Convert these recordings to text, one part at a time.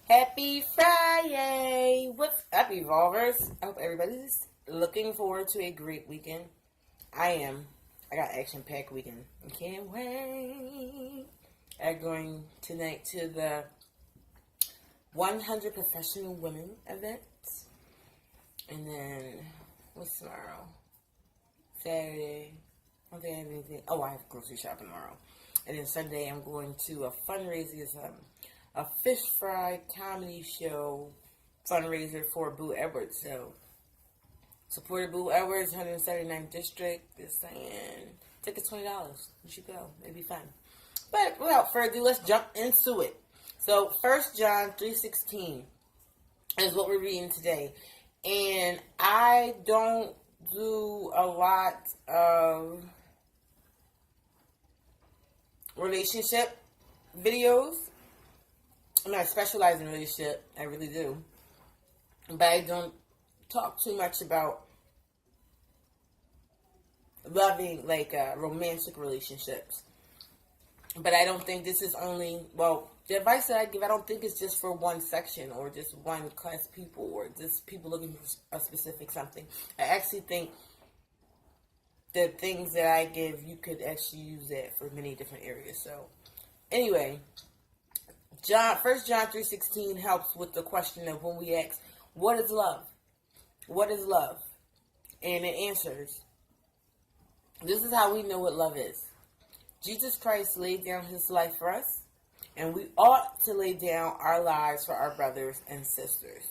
Happy Friday! What's up, Evolvers? I hope everybody's looking forward to a great weekend. I am. I got action-packed weekend. I can't wait. I'm going tonight to the 100 Professional Women event. And then, what's tomorrow? Saturday. I don't think I have anything. Oh, I have grocery shopping tomorrow. And then Sunday, I'm going to a fundraiser. It's a fish fry comedy show fundraiser for Boo Edwards. So, supported Boo Edwards, 179th District. Just saying. Tickets $20. You should go. It'd be fun. But without further ado, let's jump into it. So, 1 John 3:16 is what we're reading today. And I don't do a lot of relationship videos. I mean, I specialize in relationship. I really do. But I don't talk too much about loving, like, romantic relationships. But I don't think this is only, well, the advice that I give, I don't think it's just for one section or just one class of people or just people looking for a specific something. I actually think the things that I give, you could actually use that for many different areas. So, anyway, 1 John 3:16 helps with the question of when we ask, what is love? What is love? And it answers, this is how we know what love is. Jesus Christ laid down his life for us, and we ought to lay down our lives for our brothers and sisters.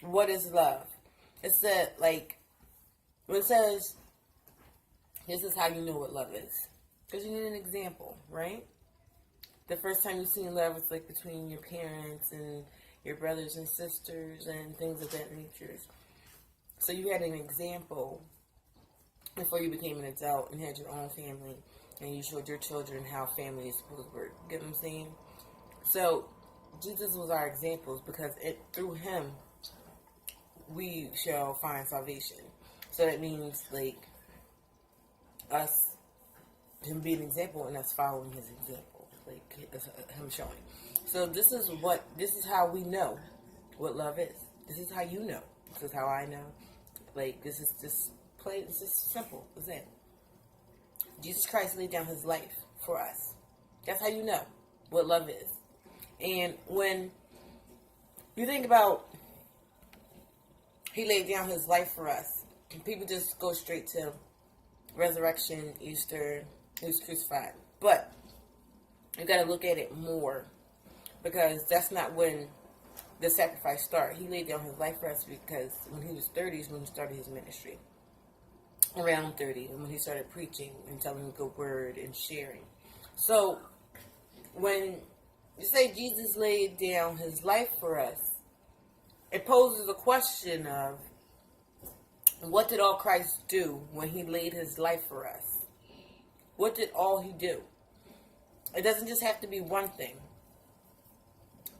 What is love? It's that, like, when it says, this is how you know what love is. Because you need an example, right? The first time you seen love was like between your parents and your brothers and sisters and things of that nature. So you had an example before you became an adult and had your own family, and you showed your children how family is supposed to work. Get what I'm saying? So Jesus was our examples because through him we shall find salvation. So that means, like, us, him being an example and us following his example, like him showing. So this is how we know what love is. This is how you know. This is how I know. Like, this is just plain. It's just simple. It's it. Jesus Christ laid down his life for us. That's how you know what love is. And when you think about he laid down his life for us, people just go straight to resurrection, Easter, he was crucified. But you got to look at it more, because that's not when the sacrifice started. He laid down his life for us because when he was 30 is when he started his ministry. Around 30, when he started preaching and telling the good word and sharing. So when you say Jesus laid down his life for us, it poses a question of, what did all Christ do when he laid his life for us? What did all he do? It doesn't just have to be one thing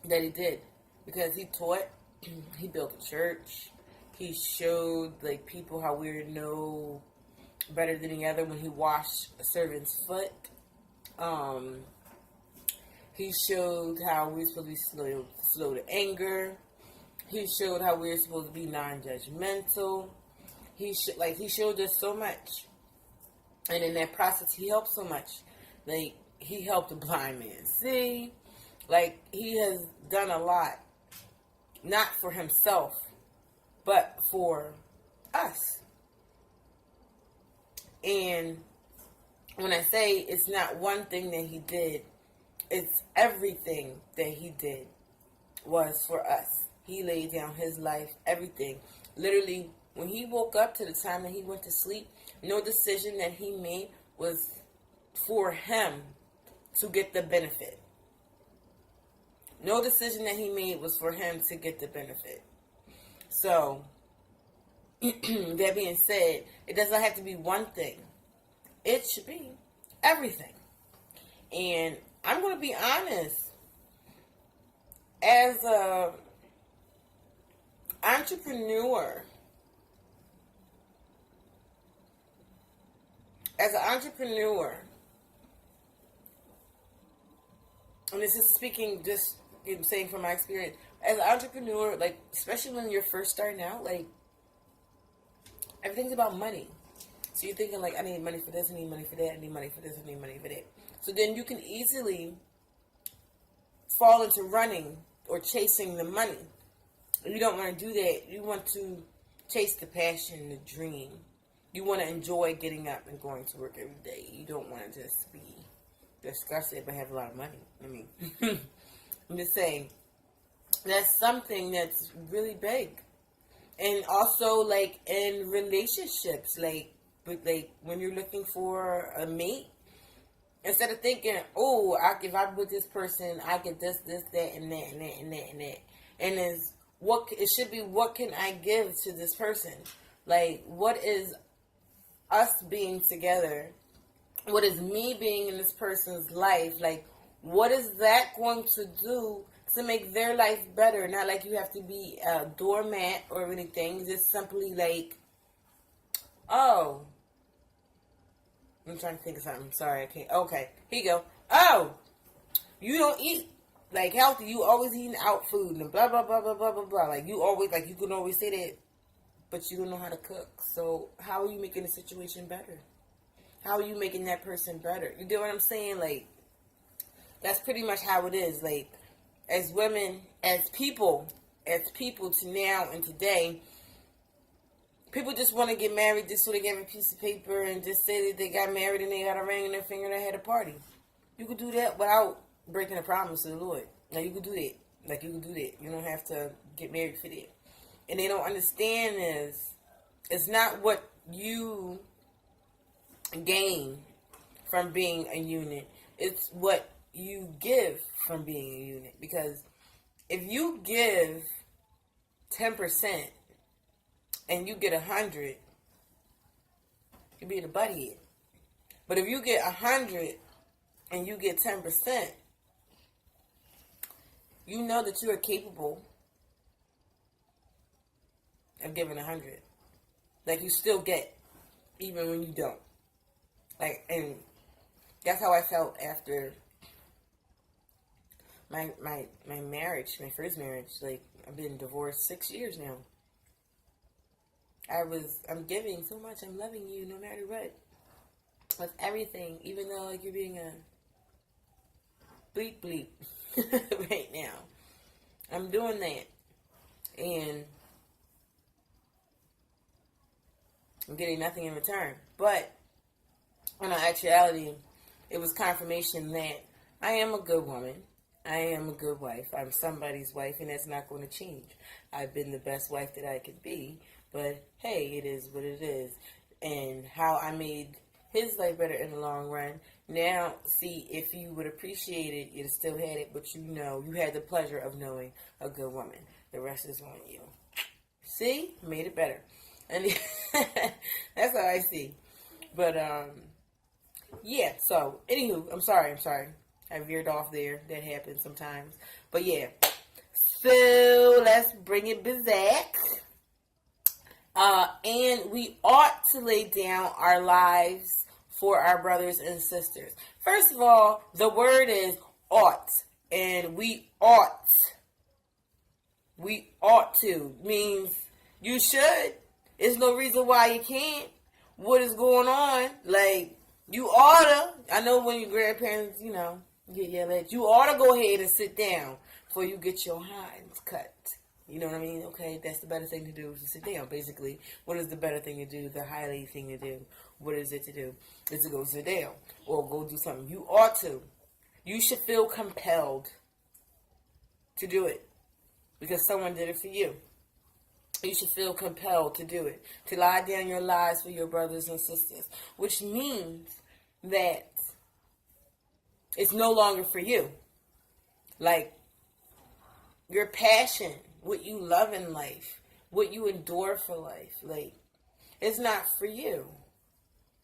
that he did, because he taught, he built a church, he showed, like, people how we're no better than the other when he washed a servant's foot. He showed how we're supposed to be slow to anger. He showed how we're supposed to be non-judgmental. He showed us so much. And in that process, he helped so much. Like, he helped a blind man see. Like, he has done a lot. Not for himself, but for us. And when I say it's not one thing that he did, it's everything that he did was for us. He laid down his life, everything. Literally, when he woke up to the time that he went to sleep, no decision that he made was for him to get the benefit. No decision that he made was for him to get the benefit. So, that being said, it doesn't have to be one thing. It should be everything. And I'm going to be honest. As a entrepreneur, and this is speaking just I'm saying from my experience as an entrepreneur, like especially when you're first starting out, like everything's about money. So you're thinking like, I need money for this, I need money for that, I need money for this, I need money for that. So then you can easily fall into running or chasing the money. You don't want to do that. You want to chase the passion, the dream. You want to enjoy getting up and going to work every day. You don't want to just be disgusted but have a lot of money. I mean, I'm just saying, that's something that's really big. And also, like, in relationships, like when you're looking for a mate, instead of thinking, oh, if I'm with this person, I get this, that, and that, and that, and that, and that. And it should be, what can I give to this person? Like, what is us being together? What is me being in this person's life? Like, what is that going to do to make their life better? Not like you have to be a doormat or anything. Just simply like, oh, I'm trying to think of something. Sorry, I can't. Okay, here you go. Oh, you don't eat like healthy. You always eating out food and blah blah blah blah blah blah blah. Like you always, like you can always say that, but you don't know how to cook. So how are you making the situation better? How are you making that person better? You get what I'm saying? Like that's pretty much how it is. Like as women, as people to now and today. People just want to get married just so they get a piece of paper and just say that they got married and they got a ring in their finger and they had a party. You could do that without breaking a promise to the Lord. Now you could do that. Like you could do that. You don't have to get married for that. And they don't understand is it's not what you gain from being a unit. It's what you give from being a unit. Because if you give 10%, and you get 100, you'll be the butthead. But if you get 100 and you get 10%, you know that you are capable of giving 100. Like you still get, even when you don't. Like, and that's how I felt after my marriage, my first marriage. Like I've been divorced 6 years now. I'm giving so much. I'm loving you no matter what. With everything. Even though like you're being a bleep bleep right now. I'm doing that. And I'm getting nothing in return. But in actuality, it was confirmation that I am a good woman. I am a good wife. I'm somebody's wife, and that's not going to change. I've been the best wife that I could be. But, hey, it is what it is. And how I made his life better in the long run. Now, see, if you would appreciate it, you'd still had it. But you had the pleasure of knowing a good woman. The rest is on you. See? Made it better. And that's how I see. But, yeah. So, anywho, I'm sorry. I veered off there. That happens sometimes. But, yeah. So, let's bring it back. And we ought to lay down our lives for our brothers and sisters. First of all, the word is ought. And we ought. We ought to. Means you should. There's no reason why you can't. What is going on? Like, you oughta. I know when your grandparents, get yelled at. You oughta go ahead and sit down before you get your hinds cut. You know what I mean? Okay, that's the better thing to do is to sit down. Basically, what is the better thing to do? The highly thing to do. What is it to do? It's to go sit down or go do something. You ought to. You should feel compelled to do it because someone did it for you. You should feel compelled to do it. To lie down your lives for your brothers and sisters. Which means that it's no longer for you. Like, your passion, what you love in life, what you endure for life, like, it's not for you.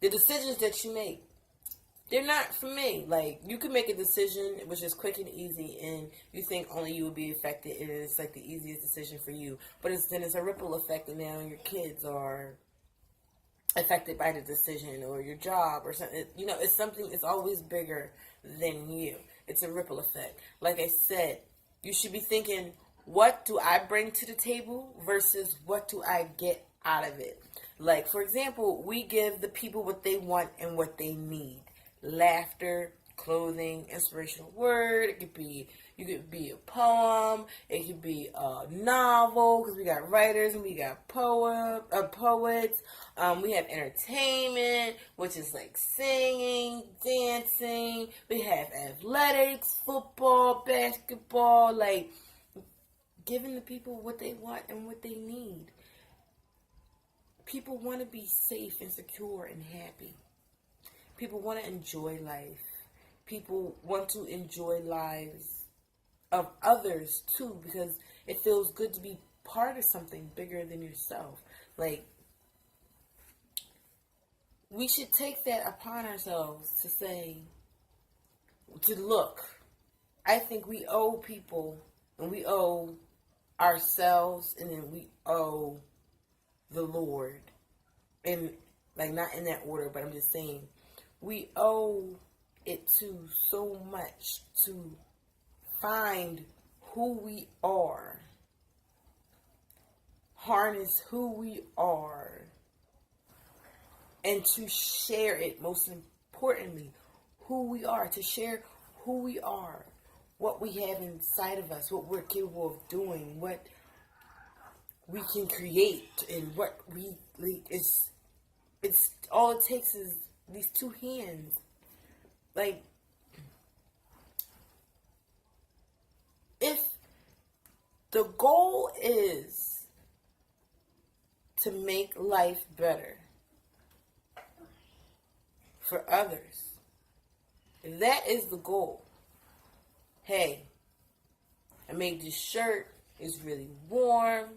The decisions that you make, they're not for me. Like, you can make a decision which is quick and easy, and you think only you will be affected, and it's like the easiest decision for you. But then it's a ripple effect, and now your kids are affected by the decision, or your job, or something. It's something. It's always bigger than you. It's a ripple effect. Like I said, You should be thinking, what do I bring to the table versus what do I get out of it? Like, for example, we give the people what they want and what they need. Laughter, clothing, inspirational word. It could be, you could be a poem. It could be a novel, because we got writers and we got poets. We have entertainment, which is like singing, dancing. We have athletics, football, basketball, like giving the people what they want and what they need. People want to be safe and secure and happy. People want to enjoy life. People want to enjoy lives of others too, because it feels good to be part of something bigger than yourself. Like, we should take that upon ourselves to say, to look. I think we owe people, and we owe ourselves, and then we owe the Lord. And, like, not in that order, but I'm just saying, we owe it to so much to find who we are, harness who we are, and to share it. Most importantly, who we are, to share who we are, what we have inside of us, what we're capable of doing, what we can create, and what we it's all it takes is these two hands. Like, if the goal is to make life better for others, if that is the goal, hey, I made this shirt, it's really warm.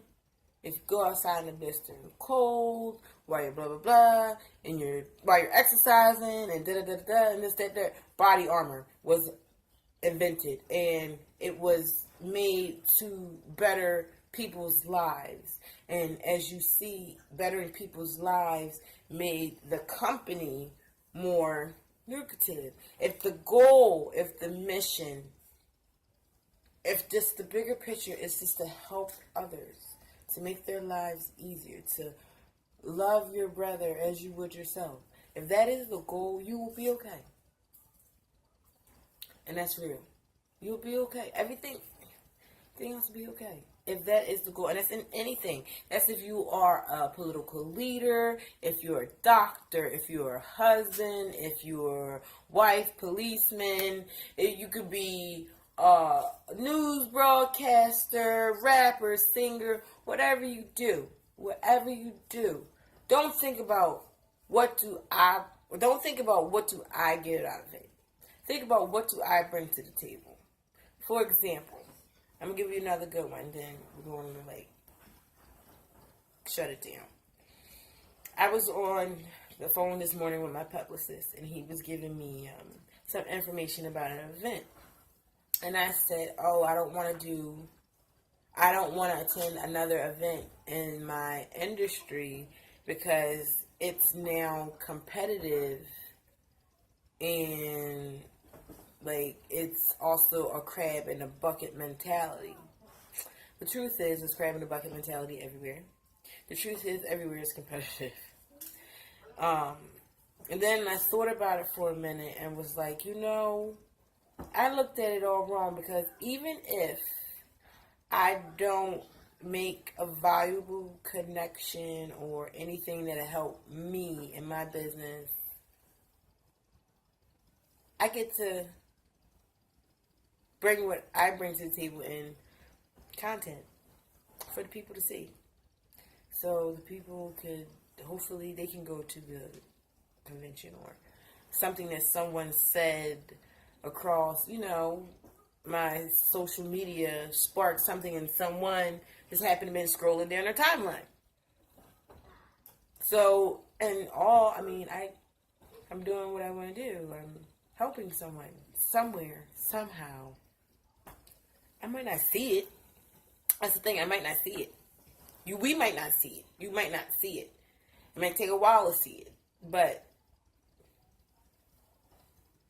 If you go outside in the blistering cold, while you're blah blah blah, and while you're exercising and da da da da, and this that that, body armor was invented, and it was made to better people's lives. And as you see, bettering people's lives made the company more lucrative. If the goal, if the mission, if just the bigger picture is just to help others, to make their lives easier, to love your brother as you would yourself, if that is the goal, you will be okay. And that's real. You'll be okay. Everything else will be okay. If that is the goal. And that's in anything. That's if you are a political leader, if you're a doctor, if you're a husband, if you're a wife, policeman. If you could be a news broadcaster, rapper, singer, whatever you do. Whatever you do. Don't think about what do I get out of it. Think about what do I bring to the table. For example, I'm going to give you another good one, then we're going to, like, shut it down. I was on the phone this morning with my publicist, and he was giving me some information about an event. And I said, I don't want to attend another event in my industry because it's now competitive, and like, it's also a crab in a bucket mentality. The truth is, there's crab in a bucket mentality everywhere. The truth is, everywhere is competitive. And then I thought about it for a minute and was like, I looked at it all wrong, because even if I don't make a valuable connection or anything that'll help me in my business, I get to bring what I bring to the table in content for the people to see. So the people hopefully they can go to the convention, or something that someone said across, my social media sparked something in someone just happened to be scrolling down their timeline. So, I'm doing what I want to do. I'm helping someone somewhere, somehow. I might not see it. That's the thing. I might not see it. We might not see it. You might not see it. It might take a while to see it, but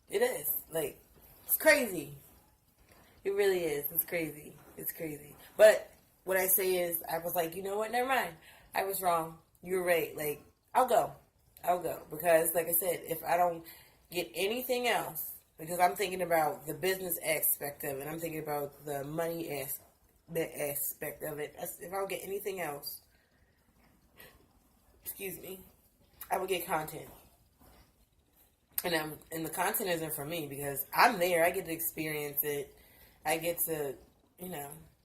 it is. Like, it's crazy. It really is. It's crazy. It's crazy. But what I say is, I was like, you know what? Never mind. I was wrong. You're right. Like, I'll go. I'll go. Because, like I said, if I don't get anything else, because I'm thinking about the business aspect of it, I'm thinking about the money aspect of it. If I don't get anything else, excuse me, I would get content. And the content isn't for me because I'm there. I get to experience it. I get to,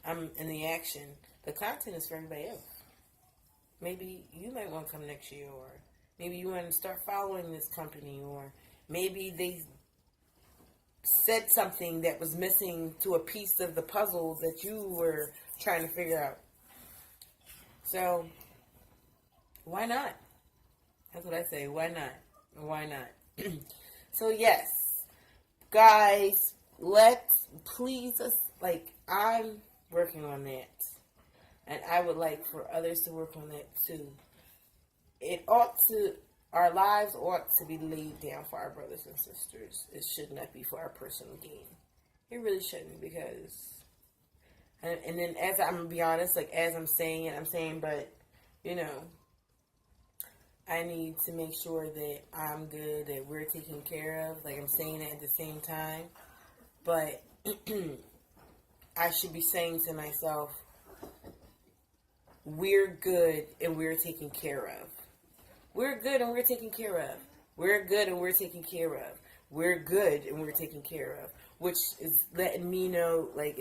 I'm in the action. The content is for everybody else. Maybe you might want to come next year, or maybe you want to start following this company, or maybe they said something that was missing to a piece of the puzzle that you were trying to figure out. So, why not? That's what I say. Why not? Why not? So, yes, guys, let's please us. Like, I'm working on that. And I would like for others to work on that too. Our lives ought to be laid down for our brothers and sisters. It should not be for our personal gain. It really shouldn't, because, and then as I'm going to be honest, like as I'm saying it, but, I need to make sure that I'm good, that we're taken care of. Like I'm saying it at the same time. But I should be saying to myself, we're good and we're taken care of. We're good and we're taken care of. We're good and we're taken care of. We're good and we're taken care of. Which is letting me know, like,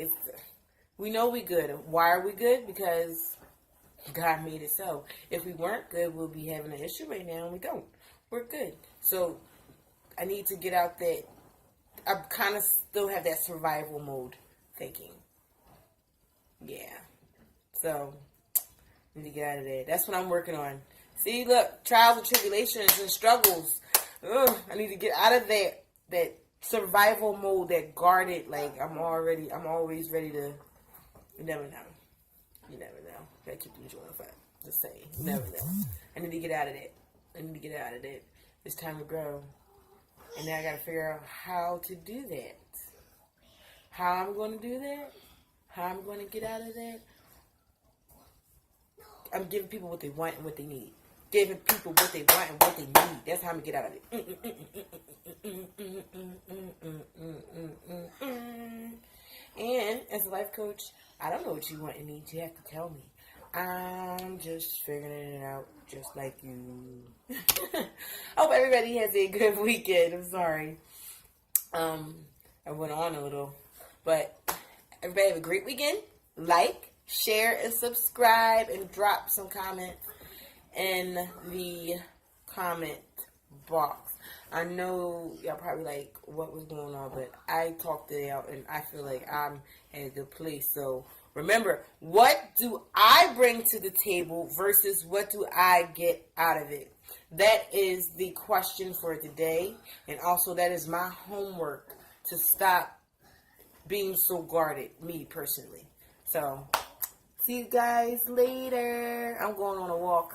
we know we good. Why are we good? Because God made it so. If we weren't good, we'll be having an issue right now, and we don't. We're good. So I need to get out that. I kind of still have that survival mode thinking. Yeah. So I need to get out of there. That's what I'm working on. See, look, trials and tribulations and struggles. Ugh, I need to get out of that survival mode, that guarded, like I'm always ready to. You never know. You never know. Gotta keep the joint fat. Just saying. You never know. I need to get out of that. It's time to grow. And now I gotta figure out how to do that. How I'm going to do that. How I'm going to get out of that. I'm giving people what they want and what they need. Giving people what they want and what they need. That's how I'm going to get out of it. And as a life coach, I don't know what you want and need. You have to tell me. I'm just figuring it out just like you. Hope everybody has a good weekend. I'm sorry. I went on a little. But everybody have a great weekend. Like, share, and subscribe, and drop some comments in the comment box. I know y'all probably like what was going on, but I talked it out, and I feel like I'm in a good place. So remember, what do I bring to the table versus what do I get out of it? That is the question for today, and also that is my homework to stop being so guarded, me personally. So, see you guys later. I'm going on a walk.